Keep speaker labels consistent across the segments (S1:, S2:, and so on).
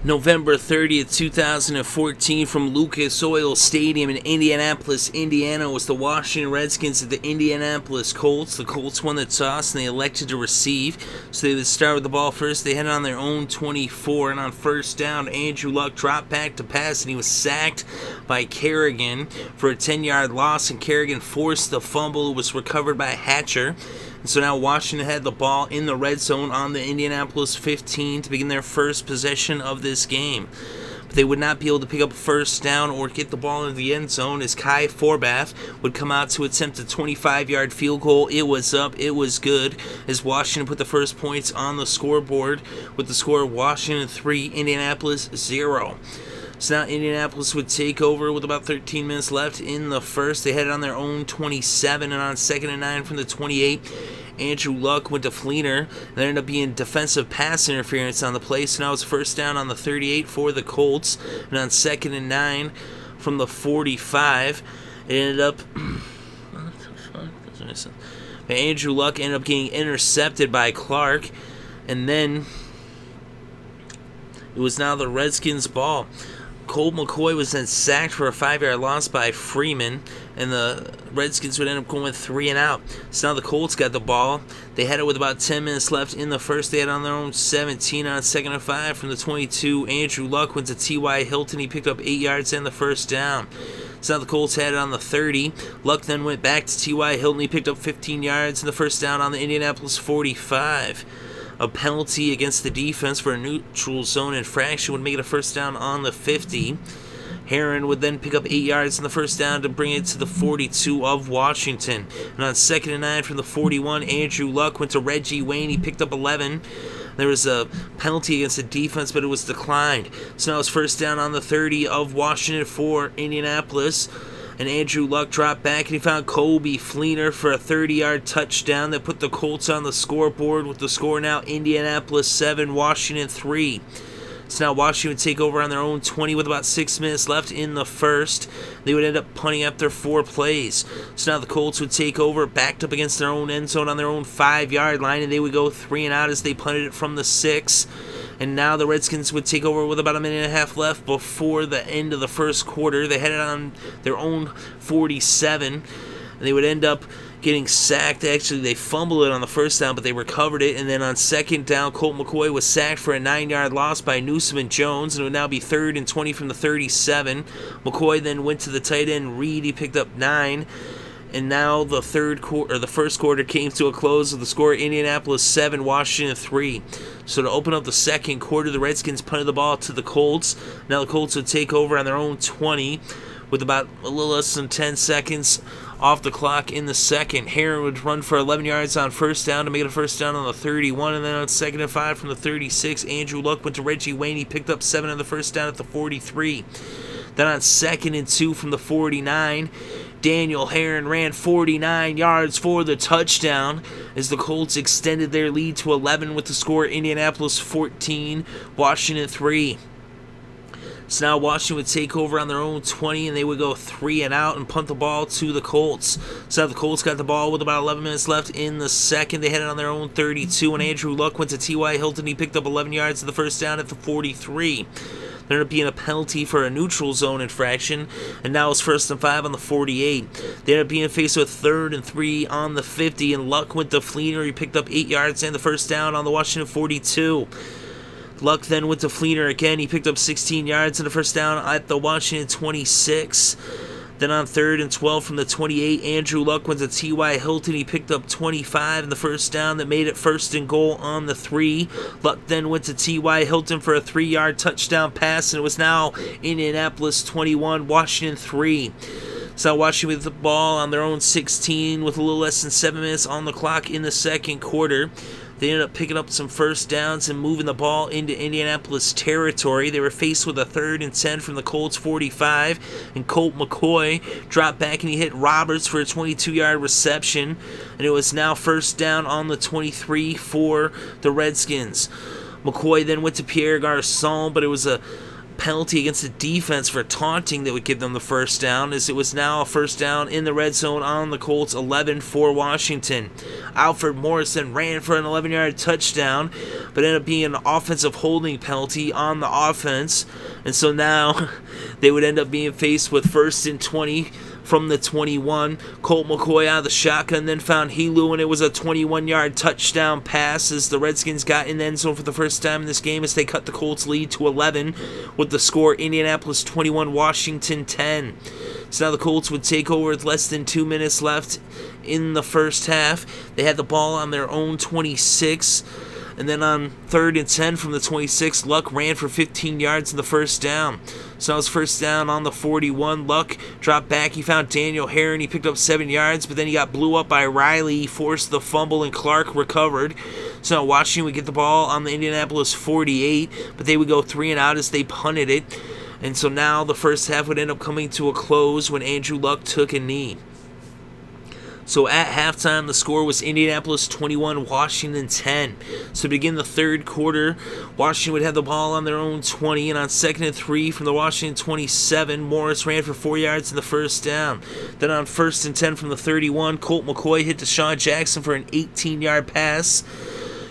S1: November 30th, 2014, from Lucas Oil Stadium in Indianapolis, Indiana, was the Washington Redskins at the Indianapolis Colts. The Colts won the toss and they elected to receive, so they would start with the ball first. They had it on their own 24, and on first down, Andrew Luck dropped back to pass, and he was sacked by Kerrigan for a 10-yard loss, and Kerrigan forced the fumble. It was recovered by Hatcher. And so now Washington had the ball in the red zone on the Indianapolis 15 to begin their first possession of this game. But they would not be able to pick up a first down or get the ball into the end zone as Forbath would come out to attempt a 25-yard field goal. It was up. It was good as Washington put the first points on the scoreboard with the score of Washington 3, Indianapolis 0. So now Indianapolis would take over with about 13 minutes left in the first. They had it on their own 27, and on 2nd and 9 from the 28, Andrew Luck went to Fleener. There ended up being defensive pass interference on the play, so now it's first down on the 38 for the Colts. And on 2nd and 9 from the 45, it ended up... what the fuck? Andrew Luck ended up getting intercepted by Clark, and then it was now the Redskins' ball. Colt McCoy was then sacked for a 5-yard loss by Freeman, and the Redskins would end up going 3 and out. So now the Colts got the ball. They had it with about 10 minutes left in the first. They had on their own 17 on 2nd and 5 from the 22. Andrew Luck went to T.Y. Hilton. He picked up 8 yards and the first down. So now the Colts had it on the 30. Luck then went back to T.Y. Hilton. He picked up 15 yards and the first down on the Indianapolis 45. A penalty against the defense for a neutral zone infraction would make it a first down on the 50. Herron would then pick up 8 yards in the first down to bring it to the 42 of Washington. And on 2nd and 9 from the 41, Andrew Luck went to Reggie Wayne. He picked up 11. There was a penalty against the defense, but it was declined. So now it's first down on the 30 of Washington for Indianapolis. And Andrew Luck dropped back, and he found Coby Fleener for a 30-yard touchdown that put the Colts on the scoreboard with the score now Indianapolis 7, Washington 3. So now Washington would take over on their own 20 with about 6 minutes left in the first. They would end up punting up their 4 plays. So now the Colts would take over, backed up against their own end zone on their own 5-yard line, and they would go 3 and out as they punted it from the 6. And now the Redskins would take over with about a minute and a half left before the end of the first quarter. They had it on their own 47. And they would end up getting sacked. Actually, they fumbled it on the first down, but they recovered it. And then on 2nd down, Colt McCoy was sacked for a 9-yard loss by Newsom and Jones. And it would now be 3rd and 20 from the 37. McCoy then went to the tight end, Reed. He picked up 9. And now the first quarter came to a close with the score Indianapolis 7, Washington 3. So to open up the second quarter, the Redskins punted the ball to the Colts. Now the Colts would take over on their own 20 with about a little less than 10 seconds off the clock in the second. Herron would run for 11 yards on first down to make it a first down on the 31, and then on 2nd and 5 from the 36, Andrew Luck went to Reggie Wayne. He picked up 7 on the first down at the 43. Then on 2nd and 2 from the 49, Daniel Herron ran 49 yards for the touchdown as the Colts extended their lead to 11 with the score Indianapolis 14, Washington 3. So now Washington would take over on their own 20, and they would go 3 and out and punt the ball to the Colts. So now the Colts got the ball with about 11 minutes left in the second. They had it on their own 32, and Andrew Luck went to T.Y. Hilton. He picked up 11 yards to the first down at the 43. There ended up being a penalty for a neutral zone infraction, and now it's 1st and 5 on the 48. They ended up being faced with 3rd and 3 on the 50, and Luck went to Fleener. He picked up 8 yards and the first down on the Washington 42. Luck then went to Fleener again. He picked up 16 yards and the first down at the Washington 26. Then on 3rd and 12 from the 28, Andrew Luck went to T.Y. Hilton. He picked up 25 in the first down that made it 1st and goal on the 3. Luck then went to T.Y. Hilton for a 3-yard touchdown pass, and it was now Indianapolis 21, Washington 3. So Washington with the ball on their own 16 with a little less than 7 minutes on the clock in the second quarter. They ended up picking up some first downs and moving the ball into Indianapolis territory. They were faced with a 3rd and 10 from the Colts 45, and Colt McCoy dropped back and he hit Roberts for a 22-yard reception, and it was now first down on the 23 for the Redskins. McCoy then went to Pierre Garçon, but it was a penalty against the defense for taunting that would give them the first down, as it was now a first down in the red zone on the Colts 11 for Washington. Alfred Morris then ran for an 11-yard touchdown, but ended up being an offensive holding penalty on the offense, and so now they would end up being faced with 1st and 20 from the 21. Colt McCoy out of the shotgun, then found Helu, and it was a 21-yard touchdown pass as the Redskins got in the end zone for the first time in this game as they cut the Colts lead to 11 with the score Indianapolis 21, Washington 10. So now the Colts would take over with less than 2 minutes left in the first half. They had the ball on their own 26. And then on 3rd and 10 from the 26, Luck ran for 15 yards in the first down. So that was first down on the 41. Luck dropped back. He found Daniel Herron. He picked up 7 yards, but then he got blew up by Riley. He forced the fumble, and Clark recovered. So now Washington would get the ball on the Indianapolis 48, but they would go 3 and out as they punted it. And so now the first half would end up coming to a close when Andrew Luck took a knee. So at halftime, the score was Indianapolis 21, Washington 10. So to begin the third quarter, Washington would have the ball on their own 20, and on 2nd and 3 from the Washington 27, Morris ran for 4 yards in the first down. Then on 1st and 10 from the 31, Colt McCoy hit DeSean Jackson for an 18-yard pass.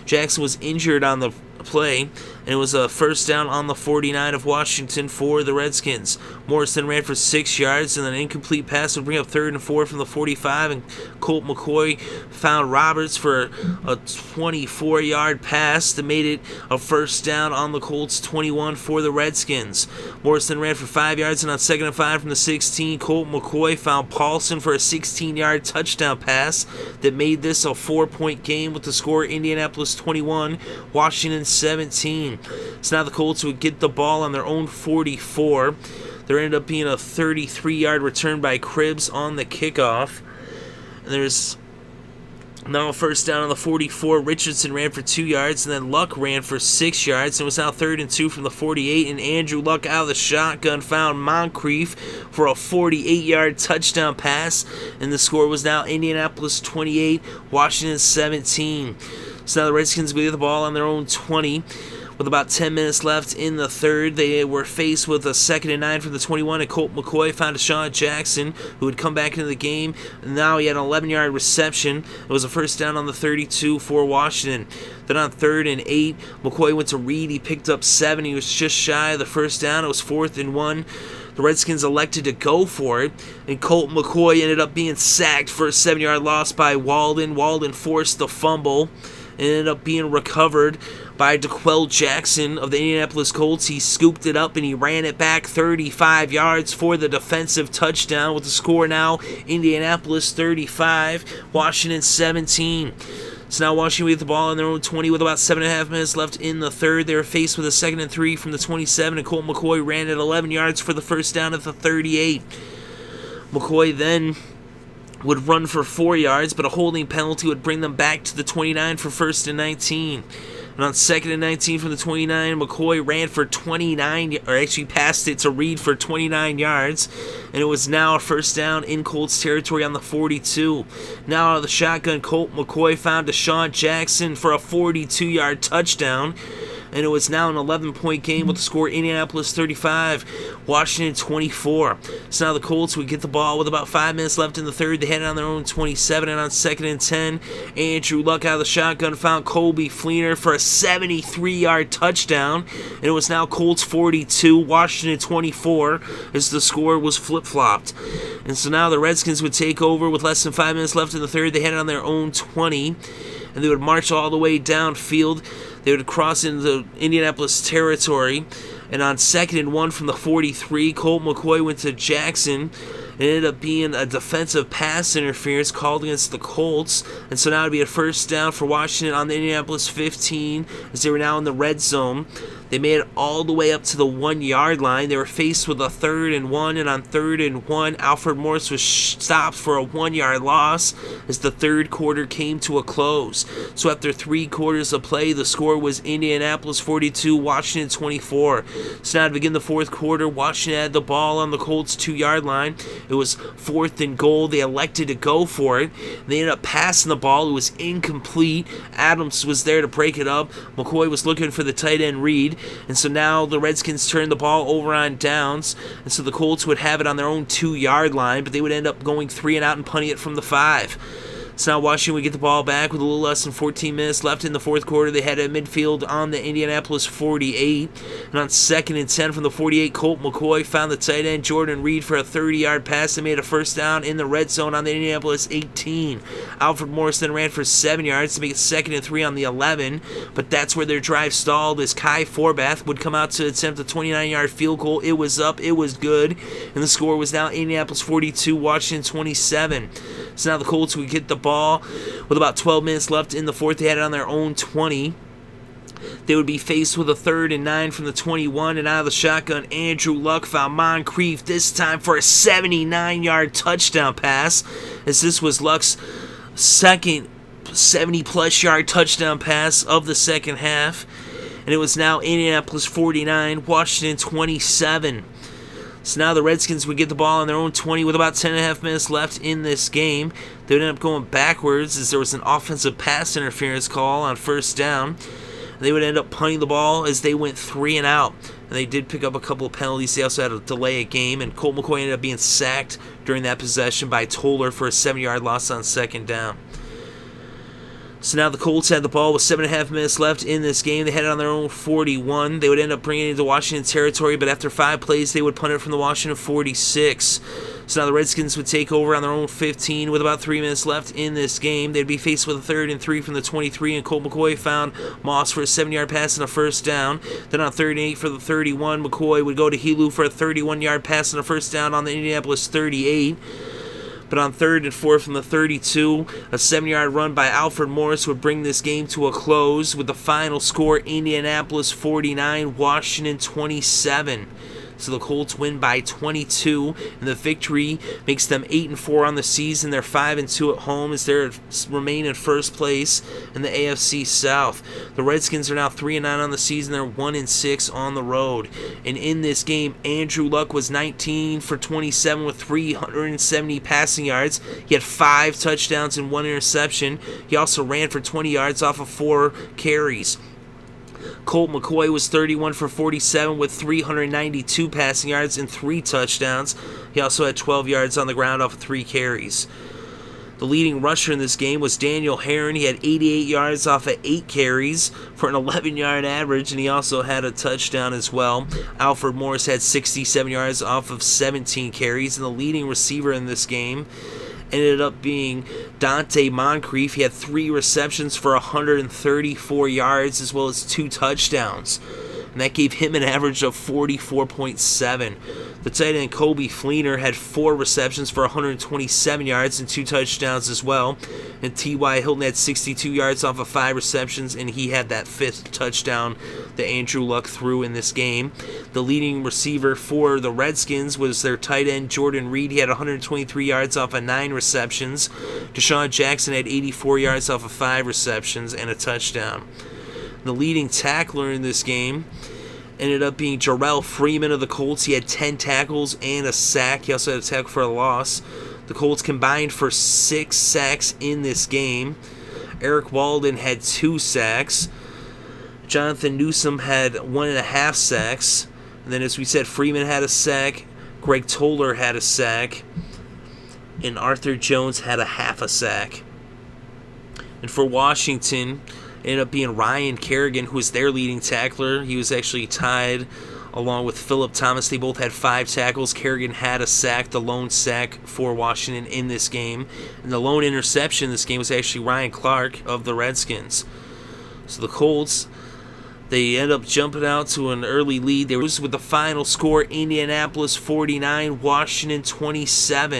S1: Jackson was injured on the play, and it was a first down on the 49 of Washington for the Redskins. Morris then ran for 6 yards, and an incomplete pass would bring up 3rd and 4 from the 45, and Colt McCoy found Roberts for a 24-yard pass that made it a first down on the Colts 21 for the Redskins. Morris then ran for 5 yards, and on 2nd and 5 from the 16, Colt McCoy found Paulsen for a 16-yard touchdown pass that made this a 4-point game with the score Indianapolis 21, Washington 17. So now the Colts would get the ball on their own 44. There ended up being a 33-yard return by Cribbs on the kickoff. And there's now a first down on the 44. Richardson ran for 2 yards, and then Luck ran for 6 yards. And it was now 3rd and 2 from the 48, and Andrew Luck out of the shotgun found Moncrief for a 48-yard touchdown pass. And the score was now Indianapolis 28, Washington 17. So now the Redskins would get the ball on their own 20. With about 10 minutes left in the third, they were faced with a 2nd and 9 from the 21, and Colt McCoy found DeSean Jackson, who had come back into the game. And now he had an 11-yard reception. It was a first down on the 32 for Washington. Then on 3rd and 8, McCoy went to Reed. He picked up 7. He was just shy of the first down. It was 4th and 1. The Redskins elected to go for it, and Colt McCoy ended up being sacked for a 7-yard loss by Walden. Walden forced the fumble and ended up being recovered by DeQuell Jackson of the Indianapolis Colts. He scooped it up and he ran it back 35 yards for the defensive touchdown, with the score now Indianapolis 35, Washington 17. So now Washington with the ball on their own 20 with about 7.5 minutes left in the third. They were faced with a 2nd and 3 from the 27, and Colt McCoy ran at 11 yards for the first down at the 38. McCoy then would run for 4 yards, but a holding penalty would bring them back to the 29 for 1st and 19. And on 2nd and 19 from the 29, McCoy ran for 29, or actually passed it to Reed for 29 yards. And it was now a first down in Colts territory on the 42. Now out of the shotgun, Colt McCoy found DeSean Jackson for a 42-yard touchdown. And it was now an 11-point game with the score Indianapolis 35, Washington 24. So now the Colts would get the ball with about 5 minutes left in the third. They had it on their own 27, and on 2nd and 10, Andrew Luck out of the shotgun found Coby Fleener for a 73-yard touchdown. And it was now Colts 42, Washington 24, as the score was flip-flopped. And so now the Redskins would take over with less than 5 minutes left in the third. They had it on their own 20, and they would march all the way downfield. They would cross into Indianapolis territory, and on 2nd and 1 from the 43, Colt McCoy went to Jackson. It ended up being a defensive pass interference called against the Colts, and so now it would be a first down for Washington on the Indianapolis 15, as they were now in the red zone. They made it all the way up to the 1-yard line. They were faced with a 3rd and 1, and on 3rd and 1, Alfred Morris was stopped for a 1-yard loss as the third quarter came to a close. So after 3 quarters of play, the score was Indianapolis 42, Washington 24. So now to begin the fourth quarter, Washington had the ball on the Colts 2-yard line. It was 4th and goal. They elected to go for it. They ended up passing the ball. It was incomplete. Adams was there to break it up. McCoy was looking for the tight end Reed. and so now the Redskins turned the ball over on downs, and so the Colts would have it on their own 2-yard line, but they would end up going 3 and out and punting it from the 5. So now Washington would get the ball back with a little less than 14 minutes left in the fourth quarter. They had a midfield on the Indianapolis 48. And on 2nd and 10 from the 48, Colt McCoy found the tight end Jordan Reed for a 30-yard pass that made a first down in the red zone on the Indianapolis 18. Alfred Morris then ran for 7 yards to make it 2nd and 3 on the 11. But that's where their drive stalled as Kai Forbath would come out to attempt a 29-yard field goal. It was up. It was good. And the score was now Indianapolis 42, Washington 27. So now the Colts would get the ball with about 12 minutes left in the fourth. They had it on their own 20. They would be faced with a 3rd and 9 from the 21, and out of the shotgun, Andrew Luck found Moncrief, this time for a 79-yard touchdown pass, as this was Luck's second 70-plus yard touchdown pass of the second half. And it was now Indianapolis 49, Washington 27. So now the Redskins would get the ball on their own 20 with about 10.5 minutes left in this game. They would end up going backwards as there was an offensive pass interference call on first down. They would end up punting the ball as they went 3 and out. And they did pick up a couple of penalties. They also had to delay a game, and Colt McCoy ended up being sacked during that possession by Toller for a 7-yard loss on second down. So now the Colts had the ball with 7.5 minutes left in this game. They had it on their own 41. They would end up bringing it into Washington territory, but after 5 plays, they would punt it from the Washington 46. So now the Redskins would take over on their own 15 with about 3 minutes left in this game. They'd be faced with a 3rd and 3 from the 23, and Colt McCoy found Moss for a 7-yard pass and a first down. Then on 3rd and 8 for the 31, McCoy would go to Helu for a 31-yard pass and a first down on the Indianapolis 38. But on 3rd and 4 from the 32, a 7-yard run by Alfred Morris would bring this game to a close with the final score Indianapolis 49, Washington 27. So the Colts win by 22, and the victory makes them 8-4 on the season. They're 5-2 at home as they remain in first place in the AFC South. The Redskins are now 3-9 on the season. They're 1-6 on the road. And in this game, Andrew Luck was 19 for 27 with 370 passing yards. He had 5 touchdowns and 1 interception. He also ran for 20 yards off of 4 carries. Colt McCoy was 31 for 47 with 392 passing yards and 3 touchdowns. He also had 12 yards on the ground off of 3 carries. The leading rusher in this game was Daniel Herron. He had 88 yards off of 8 carries for an 11-yard average, and he also had a touchdown as well. Alfred Morris had 67 yards off of 17 carries, and the leading receiver in this game ended up being Donte Moncrief. He had 3 receptions for 134 yards as well as 2 touchdowns. And that gave him an average of 44.7. The tight end Coby Fleener had 4 receptions for 127 yards and 2 touchdowns as well. And T.Y. Hilton had 62 yards off of 5 receptions, and he had that 5th touchdown that Andrew Luck threw in this game. The leading receiver for the Redskins was their tight end Jordan Reed. He had 123 yards off of 9 receptions. DeSean Jackson had 84 yards off of 5 receptions and a touchdown. The leading tackler in this game ended up being Jarrell Freeman of the Colts. He had 10 tackles and a sack. He also had a tackle for a loss. The Colts combined for 6 sacks in this game. Eric Walden had 2 sacks. Jonathan Newsom had 1.5 sacks. And then, as we said, Freeman had a sack. Greg Toller had a sack. And Arthur Jones had a half a sack. And for Washington, ended up being Ryan Kerrigan, who was their leading tackler. He was actually tied along with Phillip Thomas. They both had 5 tackles. Kerrigan had a sack, the lone sack for Washington in this game. And the lone interception in this game was actually Ryan Clark of the Redskins. So the Colts, they end up jumping out to an early lead. They was with the final score Indianapolis 49, Washington 27.